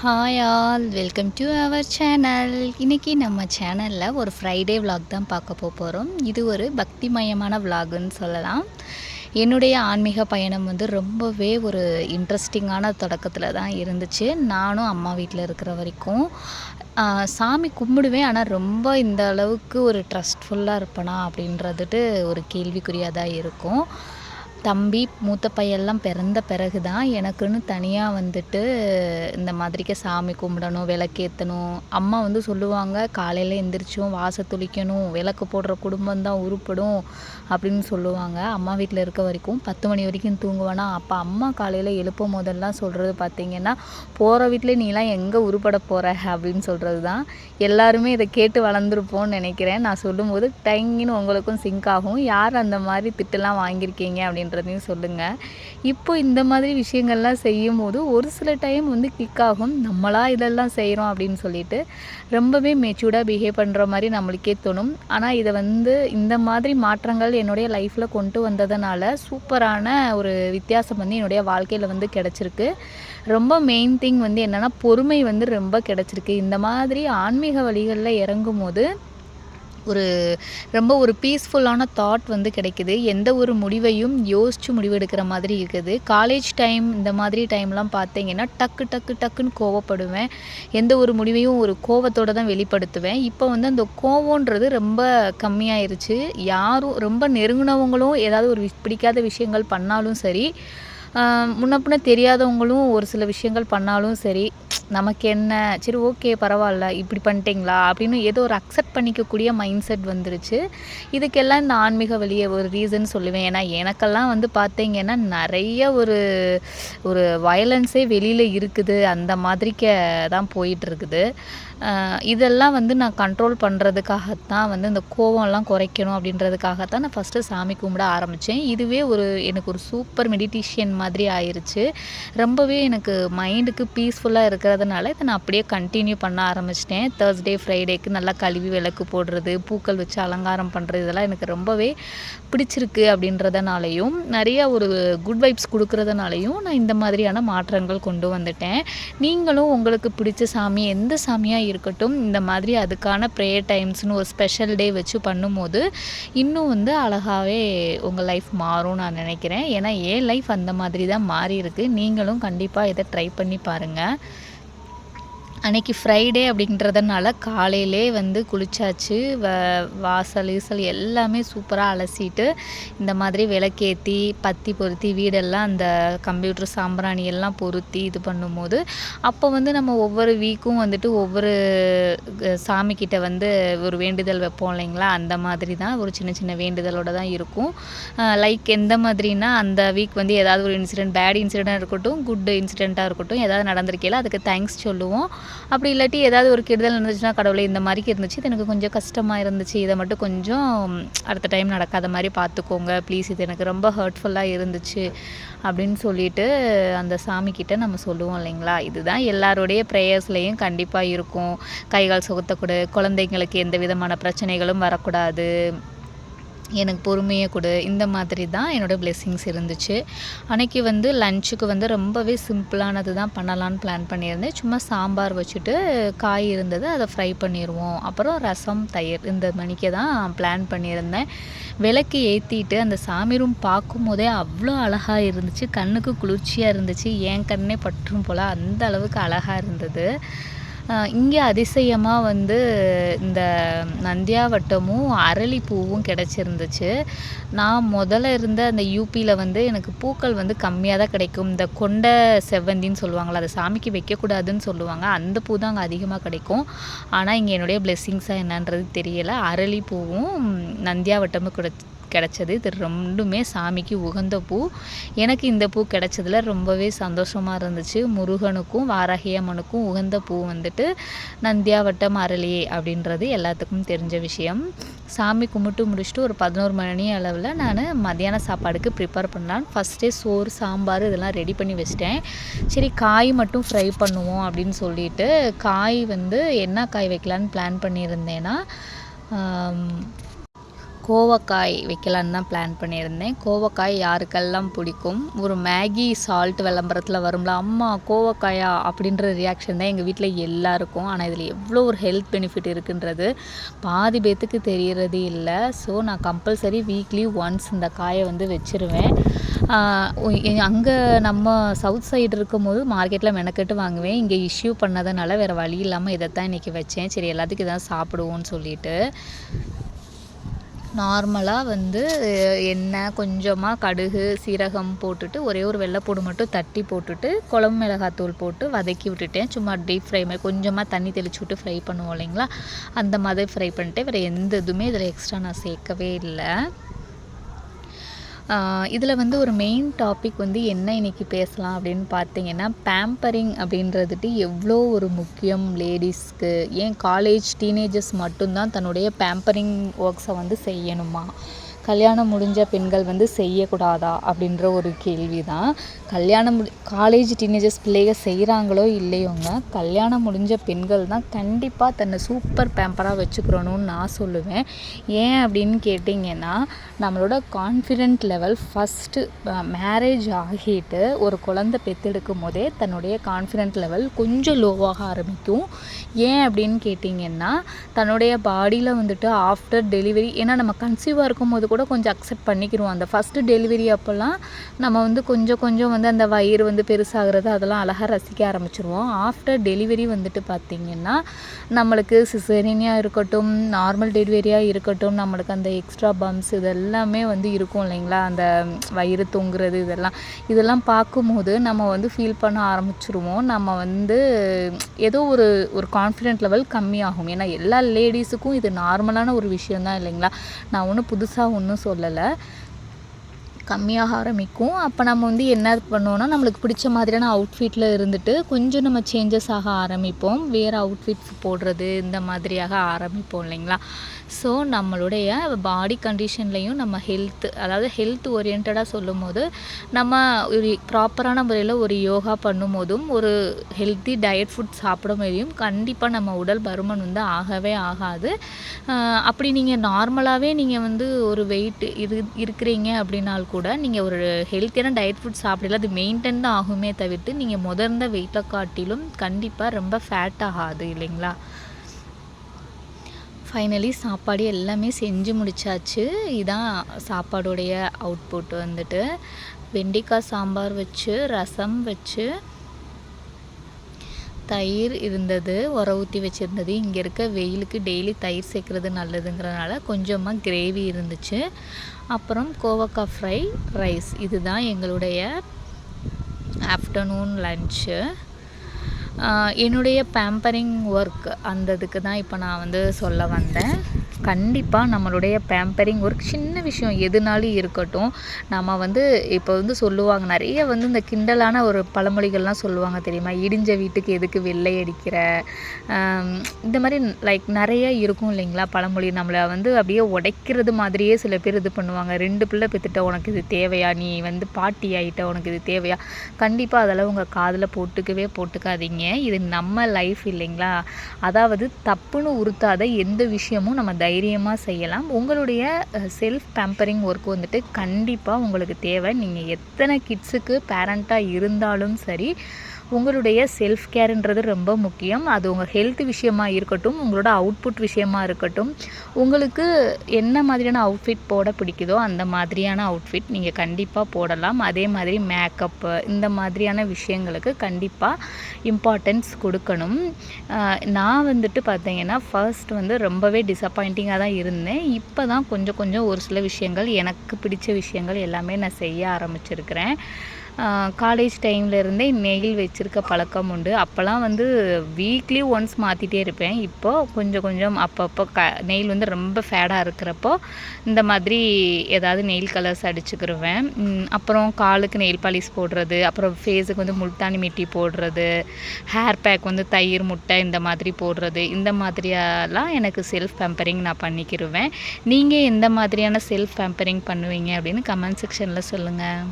Hi all, welcome to our channel. இன்றைக்கி நம்ம சேனலில் ஒரு ஃப்ரைடே விலாக் தான் பார்க்க போகிறோம். இது ஒரு பக்திமயமான விலாகுன்னு சொல்லலாம். என்னுடைய ஆன்மீக பயணம் ரொம்பவே ஒரு இன்ட்ரெஸ்டிங்கான தொடக்கத்தில் தான் இருந்துச்சு. நானும் அம்மா வீட்டில் இருக்கிற வரைக்கும் சாமி கும்பிடுவேன். ஆனால் ரொம்ப இந்த அளவுக்கு ஒரு ட்ரஸ்ட்ஃபுல்லாக இருப்பேனா அப்படின்றதுட்டு ஒரு கேள்விக்குறியாக தான் இருக்கும். தம்பி மூத்த பையெல்லாம் பிறந்த பிறகு தான் எனக்குன்னு தனியாக இந்த மாதிரிக்கு சாமி கும்பிடணும், விளக்கேற்றணும். அம்மா சொல்லுவாங்க, காலையில் எந்திரிச்சும் வாச துளிக்கணும், விளக்கு போடுற குடும்பம் தான் உருப்படும் அப்படின்னு சொல்லுவாங்க. அம்மா வீட்டில் இருக்க வரைக்கும் 10 மணி வரைக்கும் தூங்குவேனா. அப்போ அம்மா காலையில் எழுப்பும் போதெல்லாம் சொல்கிறது பார்த்திங்கன்னா, போகிற வீட்டில் நீலாம் எங்கே உருப்பட போகிற அப்படின்னு சொல்கிறது தான். எல்லாருமே இதை கேட்டு வளர்ந்துருப்போம்னு நினைக்கிறேன். நான் சொல்லும்போது டைங்கின்னு உங்களுக்கும் சிங்க் ஆகும். யார் அந்த மாதிரி திட்டுலாம் வாங்கியிருக்கீங்க அப்படின்றதையும் சொல்லுங்கள். இப்போ இந்த மாதிரி விஷயங்கள்லாம் செய்யும் போது ஒரு சில டைம் கிளிக் ஆகும், நம்மளா இதெல்லாம் செய்கிறோம் அப்படின்னு சொல்லிட்டு ரொம்பவே மெச்சூர்டாக பிஹேவ் பண்ணுற மாதிரி நம்மளுக்கே தோணும். ஆனால் இதை இந்த மாதிரி மாற்றங்கள் என்னுடைய லைஃப்பில் கொண்டு வந்ததுனால சூப்பரான ஒரு வித்தியாசம் என்னுடைய வாழ்க்கையில் கிடச்சிருக்கு. ரொம்ப மெயின் திங் என்னென்னா பொறுமை ரொம்ப கிடச்சிருக்கு. இந்த மாதிரி ஆன்மீக வழிகளில் இறங்கும் போது ரொம்ப ஒரு பீஸ்ஃபுல்லான தாட் கிடைக்குது. எந்த ஒரு முடிவையும் யோசித்து முடிவெடுக்கிற மாதிரி இருக்குது. காலேஜ் டைம் இந்த மாதிரி டைம்லாம் பார்த்தீங்கன்னா டக்குன்னு கோவப்படுவேன். எந்த ஒரு முடிவையும் ஒரு கோவத்தோடு தான் வெளிப்படுத்துவேன். இப்போ அந்த கோவன்றது ரொம்ப கம்மியாயிருச்சு. யாரும் ரொம்ப நெருங்கினவங்களும் ஏதாவது ஒரு பிடிக்காத விஷயங்கள் பண்ணாலும் சரி, முன்ன பின்ன தெரியாதவங்களும் ஒரு சில விஷயங்கள் பண்ணாலும் சரி, நமக்கு என்ன, சரி ஓகே பரவாயில்ல இப்படி பண்ணிட்டீங்களா அப்படின்னு ஏதோ ஒரு அக்செப்ட் பண்ணிக்கக்கூடிய மைண்ட் செட் வந்துருச்சு. இதுக்கெல்லாம் இந்த ஆன்மீக வழியை ஒரு ரீசன் சொல்லுவேன். ஏன்னா எனக்கெல்லாம் பார்த்தீங்கன்னா நிறைய ஒரு வயலன்ஸே வெளியில் இருக்குது. அந்த மாதிரிக்க தான் போயிட்டுருக்குது. இதெல்லாம் நான் கண்ட்ரோல் பண்ணுறதுக்காகத்தான் இந்த கோவம்லாம் குறைக்கணும் அப்படின்றதுக்காகத்தான் நான் ஃபஸ்ட்டு சாமி கும்பிட ஆரம்பித்தேன். இதுவே எனக்கு ஒரு சூப்பர் மெடிடேஷன் மாதிரி ஆயிடுச்சு. ரொம்பவே எனக்கு மைண்டுக்கு பீஸ்ஃபுல்லாக இருக்கிறதுனால இதை நான் அப்படியே கண்டினியூ பண்ண ஆரம்பிச்சிட்டேன். தேர்ஸ்டே ஃப்ரைடேக்கு நல்லா கழுவி விளக்கு போடுறது, பூக்கள் வச்சு அலங்காரம் பண்ணுறது, இதெல்லாம் எனக்கு ரொம்பவே பிடிச்சிருக்கு. அப்படின்றதுனாலையும் நிறையா ஒரு குட் வைப்ஸ் கொடுக்குறதுனாலையும் நான் இந்த மாதிரியான மாற்றங்கள் கொண்டு வந்துட்டேன். நீங்களும் உங்களுக்கு பிடிச்ச சாமி எந்த சாமியாக இருக்கட்டும், இந்த மாதிரி அதுக்கான ப்ரேயர் டைம்ஸ்னு ஒரு ஸ்பெஷல் டே வச்சு பண்ணும்போது இன்னும் அழகாகவே உங்கள் லைஃப் மாறும் நான் நினைக்கிறேன். ஏன்னா என் லைஃப் அந்த மாதிரி தான் மாறி இருக்குது. நீங்களும் கண்டிப்பாக இதை ட்ரை பண்ணி பாருங்கள். அன்றைக்கி ஃப்ரைடே அப்படின்றதுனால காலையிலே குளிச்சாச்சு. வாசல் ஈசல் எல்லாமே சூப்பராக அலசிட்டு இந்த மாதிரி விளக்கேற்றி பத்தி பொருத்தி வீடெல்லாம் அந்த கம்ப்யூட்டர் சாம்பிராணி எல்லாம் பொருத்தி இது பண்ணும்போது அப்போ நம்ம ஒவ்வொரு வீக்கும் ஒவ்வொரு சாமிக்கிட்ட ஒரு வேண்டுதல் வைப்போம் இல்லைங்களா. அந்த மாதிரி தான் ஒரு சின்ன சின்ன வேண்டுதலோடு தான் இருக்கும். லைக் எந்த மாதிரினா அந்த வீக் ஏதாவது ஒரு இன்சிடென்ட், பேட் இன்சிடெண்ட்டாக இருக்கட்டும், குட் இன்சிடெண்ட்டாக இருக்கட்டும், ஏதாவது நடந்திருக்கையில அதுக்கு தேங்க்ஸ் சொல்லுவோம். அப்படி இல்லாட்டி ஏதாவது ஒரு கெடுதல் இருந்துச்சுன்னா, கடவுளே இந்த மாதிரிக்கு இருந்துச்சு, இது எனக்கு கொஞ்சம் கஷ்டமாக இருந்துச்சு, இதை மட்டும் கொஞ்சம் அடுத்த டைம் நடக்காத மாதிரி பார்த்துக்கோங்க ப்ளீஸ், இது எனக்கு ரொம்ப ஹர்ட்ஃபுல்லாக இருந்துச்சு அப்படின்னு சொல்லிட்டு அந்த சாமிக்கிட்ட நம்ம சொல்லுவோம் இல்லைங்களா. இதுதான் எல்லாருடைய ப்ரேயர்ஸ்லேயும் கண்டிப்பாக இருக்கும். கைகால் சுகத்தக்கூட, குழந்தைங்களுக்கு எந்த விதமான பிரச்சனைகளும் வரக்கூடாது, எனக்கு பொறுமையை கொடு, இந்த மாதிரி தான் என்னோடய பிளெஸ்ஸிங்ஸ் இருந்துச்சு. அன்றைக்கி லஞ்சுக்கு ரொம்பவே சிம்பிளானது தான் பண்ணலான்னு பிளான் பண்ணியிருந்தேன். சும்மா சாம்பார் வச்சுட்டு காய் இருந்தது, அதை ஃப்ரை பண்ணிடுவோம், அப்புறம் ரசம் தயிர், இந்த மணிக்கு தான் பிளான் பண்ணியிருந்தேன். விளக்கு ஏற்றிட்டு அந்த சாமி ரூம் பார்க்கும் போதே அவ்வளோ அழகாக இருந்துச்சு. கண்ணுக்கு குளிர்ச்சியாக இருந்துச்சு. என் கண்ணே பற்றும் போல் அந்த அளவுக்கு அழகாக இருந்தது. இங்கே அதிசயமாக இந்த நந்தியாவட்டமும் அரளிப்பூவும் கிடச்சிருந்துச்சு. நான் முதல்ல இருந்த அந்த யூபியில் எனக்கு பூக்கள் கம்மியாக தான் கிடைக்கும். இந்த கொண்ட செவ்வந்தின்னு சொல்லுவாங்களா, அதை சாமிக்கு வைக்கக்கூடாதுன்னு சொல்லுவாங்க. அந்த பூ தான் அங்கே அதிகமாக கிடைக்கும். ஆனால் இங்கே என்னுடைய பிளெஸ்ஸிங்ஸாக என்னன்றது தெரியலை. அரளிப்பூவும் நந்தியாவட்டமும் கிடச்சது. இது ரெண்டுமே சாமிக்கு உகந்த பூ. எனக்கு இந்த பூ கிடச்சதில் ரொம்பவே சந்தோஷமாக இருந்துச்சு. முருகனுக்கும் வாராகியம்மனுக்கும் உகந்த பூ நந்தியாவட்டம் அரளி அப்படின்றது எல்லாத்துக்கும் தெரிஞ்ச விஷயம். சாமி கும்பிட்டு முடிச்சுட்டு ஒரு 11 மணி அளவில் நான் மத்தியான சாப்பாடுக்கு ப்ரிப்பேர் பண்ணலான்னு ஃபஸ்ட்டே சோறு, சாம்பார் இதெல்லாம் ரெடி பண்ணி வச்சிட்டேன். சரி காய் மட்டும் ஃப்ரை பண்ணுவோம் அப்படின்னு சொல்லிட்டு காய் என்ன காய் வைக்கலான்னு பிளான் பண்ணியிருந்தேன்னா, கோவக்காய் வைக்கலான்னு தான் பிளான் பண்ணியிருந்தேன். கோவக்காய் யாருக்கெல்லாம் பிடிக்கும்? ஒரு மேகி சால்ட் விளம்பரத்தில் வரும்ல, அம்மா கோவக்காயா அப்படின்ற ரியாக்ஷன் தான் எங்கள் வீட்டில் எல்லாருக்கும். ஆனால் இதில் எவ்வளோ ஒரு ஹெல்த் பெனிஃபிட் இருக்குன்றது பாதி பேத்துக்கு தெரியறதே இல்லை. ஸோ நான் கம்பல்சரி வீக்லி ஒன்ஸ் இந்த காயை வந்து வச்சுருவேன். அங்கே நம்ம சவுத் சைடு இருக்கும்போது மார்க்கெட்டில் மெனக்கெட்டு வாங்குவேன். இங்கே இஷ்யூ பண்ணதுனால வேறு வழி இல்லாமல் இதை தான் இன்றைக்கி வச்சேன். சரி எல்லாத்துக்கும் இதான் சாப்பிடுவோன்னு சொல்லிட்டு. நார்மலாக வந்து எண்ணெய் கொஞ்சமாக கடுகு சீரகம் போட்டுட்டு ஒரே ஒரு வெள்ளைப்பூடு மட்டும் தட்டி போட்டுட்டு குழம்பு மிளகாத்தூள் போட்டு வதக்கி விட்டுட்டேன். சும்மா டீப் ஃப்ரை மாதிரி கொஞ்சமாக தண்ணி தெளிச்சு விட்டு ஃப்ரை பண்ணுவோம் இல்லைங்களா, அந்த மாதிரி ஃப்ரை பண்ணிட்டு வேறு எந்த இதுவுமே இதில் எக்ஸ்ட்ரா நான் சேர்க்கவே இல்லை. இதில் வந்து ஒரு மெயின் டாபிக் வந்து என்ன இன்றைக்கி பேசலாம் அப்படின்னு பார்த்தீங்கன்னா, பேம்பரிங் அப்படின்றதுட்டு எவ்வளோ ஒரு முக்கியம் லேடிஸ்க்கு. ஏன் காலேஜ் டீனேஜர்ஸ் மட்டும்தான் தன்னுடைய பேம்பரிங் ஒர்க்ஸை வந்து செய்யணுமா? கல்யாணம் முடிஞ்ச பெண்கள் வந்து செய்யக்கூடாதா அப்படின்ற ஒரு கேள்வி தான். காலேஜ் டீனேஜர்ஸ் பிள்ளைகள் செய்கிறாங்களோ இல்லையோங்க, கல்யாணம் முடிஞ்ச பெண்கள் தான் கண்டிப்பாக தன்னை சூப்பர் பேம்பராக வச்சுக்கிறணும்னு நான் சொல்லுவேன். ஏன் அப்படின்னு கேட்டிங்கன்னா, நம்மளோட கான்ஃபிடென்ட் லெவல் ஃபஸ்ட்டு மேரேஜ் ஆகிட்டு ஒரு குழந்தை பெற்றெடுக்கும் போதே தன்னுடைய கான்ஃபிடென்ட் லெவல் கொஞ்சம் லோவாக ஆரம்பிக்கும். ஏன் அப்படின்னு கேட்டிங்கன்னா, தன்னுடைய பாடியில் வந்துட்டு ஆஃப்டர் டெலிவரி, ஏன்னா நம்ம கன்சீவாக இருக்கும்போது கூட கொஞ்சம் அக்செப்ட் பண்ணிக்கிடுவோம். அந்த ஃபஸ்ட்டு டெலிவரி அப்போல்லாம் நம்ம வந்து கொஞ்சம் வந்து அந்த வயிறு வந்து பெருசாகிறது அதெல்லாம் அழகாக ரசிக்க ஆரம்பிச்சிருவோம். ஆஃப்டர் டெலிவரி வந்துட்டு பார்த்திங்கன்னா, நம்மளுக்கு சிசேரியனாக இருக்கட்டும் நார்மல் டெலிவரியாக இருக்கட்டும், நம்மளுக்கு அந்த எக்ஸ்ட்ரா பம்ப்ஸ் இதெல்லாமே வந்து இருக்கும் இல்லைங்களா, அந்த வயிறு தொங்குறது இதெல்லாம் பார்க்கும்போது நம்ம வந்து ஃபீல் பண்ண ஆரம்பிச்சிருவோம். நம்ம வந்து ஏதோ ஒரு கான்ஃபிடென்ட் லெவல் கம்மியாகும். ஏன்னா எல்லா லேடிஸுக்கும் இது நார்மலான ஒரு விஷயந்தான் இல்லைங்களா, நான் ஒன்றும் புதுசாக ஒன்றும் சொல்லலை. கம்மியாக ஆரம்பிக்கும். அப்போ நம்ம வந்து என்ன பண்ணுவோன்னா, நம்மளுக்கு பிடிச்ச மாதிரியான அவுட்ஃபிட்டில் இருந்துட்டு கொஞ்சம் நம்ம சேஞ்சஸ் ஆக ஆரம்பிப்போம். வேறு அவுட்ஃபிட்ஸ் போடுறது இந்த மாதிரியாக ஆரம்பிப்போம் இல்லைங்களா. ஸோ நம்மளுடைய பாடி கண்டிஷன்லையும் நம்ம அதாவது ஹெல்த் ஓரியன்டாக சொல்லும் போது, நம்ம ஒரு ப்ராப்பரான முறையில் ஒரு யோகா பண்ணும் போதும் ஒரு ஹெல்த்தி டயட் ஃபுட் சாப்பிடும் போதையும் கண்டிப்பாக நம்ம உடல் பருமன் வந்து ஆகவே ஆகாது. அப்படி நீங்கள் நார்மலாகவே நீங்கள் வந்து ஒரு வெயிட் இருக்கிறீங்க அப்படின்னால் கூட நீங்கள் ஒரு ஹெல்த்தியான டயட் ஃபுட் சாப்பிடல, அது மெயின்டைன் தான் ஆகுமே தவிர்த்து நீங்கள் முதர்ந்த வெயிட்டை காட்டிலும் கண்டிப்பாக ரொம்ப ஃபேட் ஆகாது இல்லைங்களா. ஃபைனலி சாப்பாடு எல்லாமே செஞ்சு முடித்தாச்சு. இதான் சாப்பாடுடைய அவுட்புட் வந்துட்டு. வெண்டைக்காய் சாம்பார் வச்சு, ரசம் வச்சு, தயிர் இருந்தது, உர ஊற்றி வச்சுருந்தது. இங்கே இருக்க வெயிலுக்கு டெய்லி தயிர் சேர்க்குறது நல்லதுங்கிறதுனால கொஞ்சமாக கிரேவி இருந்துச்சு. அப்புறம் கோவக்காய் ஃப்ரை, ரைஸ். இதுதான் எங்களுடைய ஆஃப்டர்நூன் லன்ச்சு. என்னுடைய பேம்பரிங் ஒர்க் அந்த இதுக்கு தான் இப்போ நான் வந்து சொல்ல வந்தேன். கண்டிப்பாக நம்மளுடைய பேம்பரிங் ஒர்க் சின்ன விஷயம் எதுனாலும் இருக்கட்டும். நம்ம வந்து இப்போ வந்து சொல்லுவாங்க நிறைய வந்து இந்த கிண்டலான ஒரு பழமொழிகள்லாம் சொல்லுவாங்க தெரியுமா, இடிஞ்ச வீட்டுக்கு எதுக்கு வெள்ளை அடிக்கிற, இந்த மாதிரி லைக் நிறைய இருக்கும் இல்லைங்களா பழமொழி. நம்மளை வந்து அப்படியே உடைக்கிறது மாதிரியே சில பேர் இது பண்ணுவாங்க. 2 பிள்ளை பெற்றுட்ட உனக்கு இது தேவையா, நீ வந்து பாட்டி ஆகிட்ட உனக்கு இது தேவையா. கண்டிப்பாக அதெல்லாம் உங்கள் காதில் போட்டுக்காதீங்க. இது நம்ம லைஃப் இல்லைங்களா. அதாவது தப்புன்னு உறுத்தாத எந்த விஷயமும் நம்ம தைரியமாக செய்யலாம். உங்களுடைய செல்ஃப் பேம்பரிங் ஒர்க் வந்துட்டு கண்டிப்பாக உங்களுக்கு தேவை. நீங்கள் எத்தனை கிட்ஸுக்கு பேரண்ட்டாக இருந்தாலும் சரி, உங்களுடைய செல்ஃப் கேர்ன்றது ரொம்ப முக்கியம். அது உங்கள் ஹெல்த் விஷயமாக இருக்கட்டும், உங்களோட அவுட்புட் விஷயமாக இருக்கட்டும், உங்களுக்கு என்ன மாதிரியான அவுட்ஃபிட் போட பிடிக்குதோ அந்த மாதிரியான அவுட்ஃபிட் நீங்கள் கண்டிப்பாக போடலாம். அதே மாதிரி மேக்கப்பு இந்த மாதிரியான விஷயங்களுக்கு கண்டிப்பாக இம்பார்ட்டன்ஸ் கொடுக்கணும். நான் வந்துட்டு பார்த்தீங்கன்னா ஃபர்ஸ்ட் வந்து ரொம்பவே டிசப்பாயிண்டிங்காக தான் இருந்தேன். இப்போ தான் கொஞ்சம் ஒரு சில விஷயங்கள் எனக்கு பிடிச்ச விஷயங்கள் எல்லாமே நான் செய்ய ஆரம்பிச்சிருக்கிறேன். காலேஜ் டைம்லேருந்தே நெயில் வச்சுருக்க பழக்கம் உண்டு. அப்போல்லாம் வந்து வீக்லி ஒன்ஸ் மாற்றிட்டே இருப்பேன். இப்போது கொஞ்சம் அப்பப்போ நெயில் வந்து ரொம்ப ஃபேடாக இருக்கிறப்போ இந்த மாதிரி ஏதாவது நெயில் கலர்ஸ் அடிச்சுக்கிருவேன். அப்புறம் காலுக்கு நெயில் பாலிஷ் போடுறது, அப்புறம் ஃபேஸுக்கு வந்து முல்தானி மிட்டி போடுறது, ஹேர் பேக் வந்து தயிர் முட்டை இந்த மாதிரி போடுறது, இந்த மாதிரியெல்லாம் எனக்கு செல்ஃப் பேம்பரிங் நான் பண்ணிக்கிருவேன். நீங்கள் எந்த மாதிரியான செல்ஃப் பேம்பரிங் பண்ணுவீங்க அப்படின்னு கமெண்ட் செக்ஷனில் சொல்லுங்கள்.